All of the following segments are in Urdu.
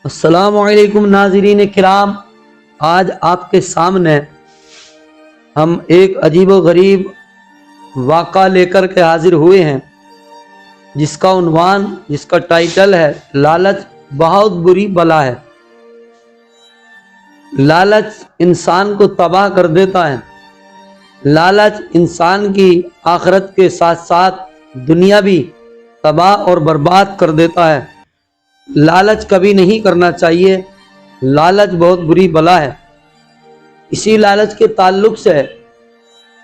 السلام علیکم ناظرین کرام، آج آپ کے سامنے ہم ایک عجیب و غریب واقعہ لے کر کے حاضر ہوئے ہیں، جس کا عنوان، جس کا ٹائٹل ہے لالچ بہت بری بلا ہے۔ لالچ انسان کو تباہ کر دیتا ہے۔ لالچ انسان کی آخرت کے ساتھ ساتھ دنیا بھی تباہ اور برباد کر دیتا ہے۔ لالچ کبھی نہیں کرنا چاہیے۔ لالچ بہت بری بلا ہے۔ اسی لالچ کے تعلق سے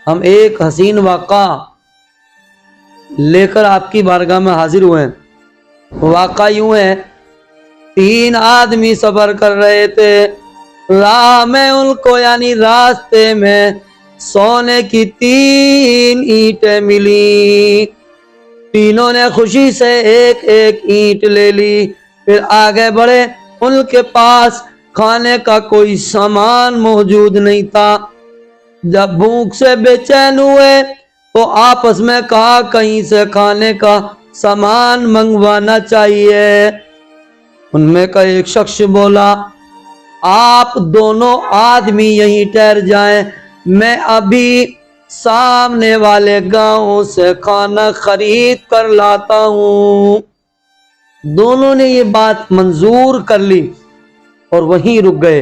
ہم ایک حسین واقعہ لے کر آپ کی بارگاہ میں حاضر ہوئے ہیں۔ واقعہ یوں ہے، 3 آدمی سفر کر رہے تھے، راہ میں ان کو یعنی راستے میں سونے کی 3 اینٹیں ملی۔ تینوں نے خوشی سے ایک ایک اینٹ لے لی، پھر آگے بڑھے۔ ان کے پاس کھانے کا کوئی سامان موجود نہیں تھا۔ جب بھوک سے بے چین ہوئے تو آپس میں کہا کہیں سے کھانے کا سامان منگوانا چاہیے۔ ان میں کا ایک شخص بولا، آپ دونوں آدمی یہیں ٹھہر جائیں، میں ابھی سامنے والے گاؤں سے کھانا خرید کر لاتا ہوں۔ دونوں نے یہ بات منظور کر لی اور وہیں رک گئے۔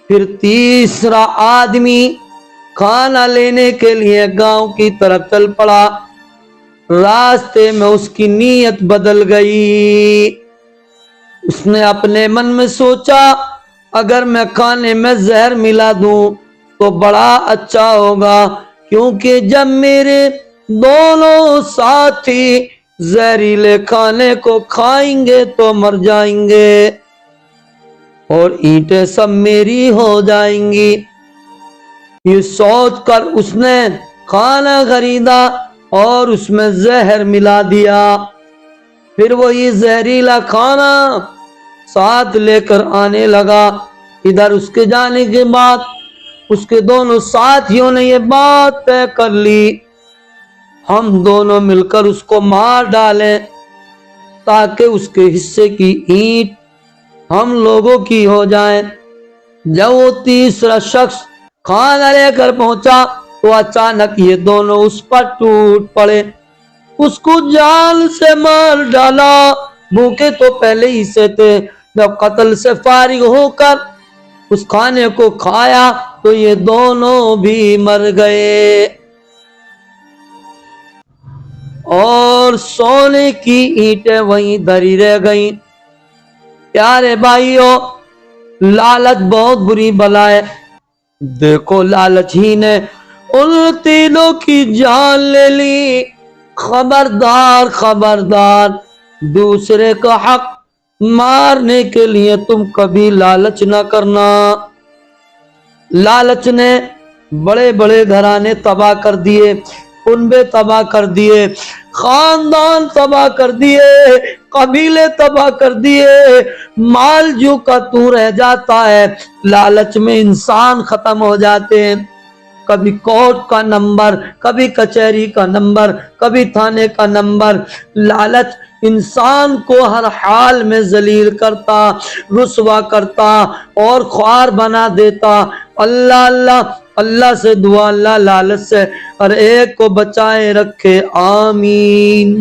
پھر تیسرا آدمی کھانا لینے کے لیے گاؤں کی طرف چل پڑا۔ راستے میں اس کی نیت بدل گئی۔ اس نے اپنے من میں سوچا، اگر میں کھانے میں زہر ملا دوں تو بڑا اچھا ہوگا، کیونکہ جب میرے دونوں ساتھی زہریلے کھانے کو کھائیں گے تو مر جائیں گے اور اینٹیں سب میری ہو جائیں گی۔ یہ سوچ کر اس نے کھانا خریدا اور اس میں زہر ملا دیا۔ پھر وہی زہریلا کھانا ساتھ لے کر آنے لگا۔ ادھر اس کے جانے کے بعد اس کے دونوں ساتھیوں نے یہ بات طے کر لی، ہم دونوں مل کر اس کو مار ڈالیں تاکہ اس کے حصے کی اینٹ ہم لوگوں کی ہو جائیں۔ جب وہ تیسرا شخص کھانا لے کر پہنچا تو اچانک یہ دونوں اس پر ٹوٹ پڑے، اس کو جان سے مار ڈالا۔ بھوکے تو پہلے ہی سے تھے، جب قتل سے فارغ ہو کر اس کھانے کو کھایا تو یہ دونوں بھی مر گئے اور سونے کی اینٹیں وہیں دھری رہ گئیں۔ پیارے بھائیوں، لالچ بہت بری بلا ہے۔ دیکھو، لالچ ہی نے ان تینوں کی جان لے لی۔ خبردار خبردار، دوسرے کا حق مارنے کے لیے تم کبھی لالچ نہ کرنا۔ لالچ نے بڑے بڑے گھرانے تباہ کر دیے، کنبے تباہ کر دیے، خاندان تباہ کر دیے، قبیلے تباہ کر دیے۔ مال جو کا تو رہ جاتا ہے، لالچ میں انسان ختم ہو جاتے ہیں۔ کبھی کورٹ کا نمبر، کبھی کچہری کا نمبر، کبھی تھانے کا نمبر۔ لالچ انسان کو ہر حال میں ذلیل کرتا، رسوا کرتا اور خوار بنا دیتا۔ اللہ اللہ اللہ سے دعا، اللہ لالچ سے ہر ایک کو بچائے رکھے، آمین۔